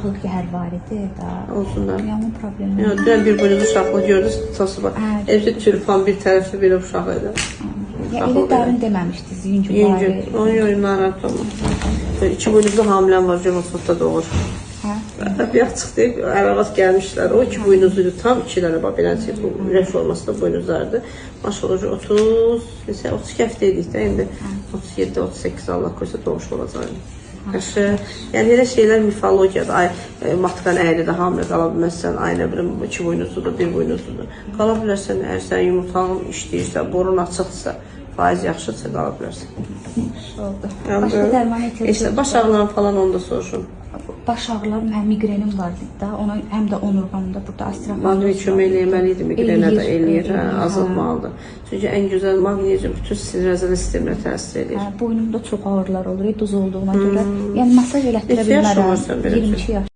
Ki hər varidir da. Olsunlar. Yaman problemi. Yəni, dünən bir boyunca uşaqlı gördünüz, tutası var. Evdə tülfan bir tərəfli bir uşaq idi. Ya elə dərin deməmişdiniz, yüngül var. Yüngül. Oyun narahat olma. 2 boynuzlu hamiləm var, Cəvazlıqda doğur. Bir açıq deyib, əravat gəlmişlər. O 2 boynuzluydu, tam 2 dənə beləncə reformasında boynuzlardı. Maşallah 32 həftə idik də, indi 37-38 Allah qoysa doğuş olacaq. Yəni elə şeylər mifologiyadır. Ay matkan əyridə hamilə qala bilməzsən, ay nə bilim 2 boynuzludur, 1 boynuzludur. Qala bilərsən, əgər sən yumurtanın işləyirsən, borun açıqsa, faiz yaxşıdırsa qala bilərsən. Oldu. Başqa dərman ehtiyacı. Baş ağrıları falan onu da soruşun. Baş ağrılarım, həm migrenim vardı da, ona həm də onurğamda burada astrofanoz. Maqnezium kömək eləyəməliydi, migrenə də eləyir, azalmalıdır. Çünki ən gözəl maqnezium bütün sinir sisteminə təsir edir. Boynumda çox ağrılar olur, duz olduğuna görə. Yəni masaj elətdirə bilmərəm. 22 yaş.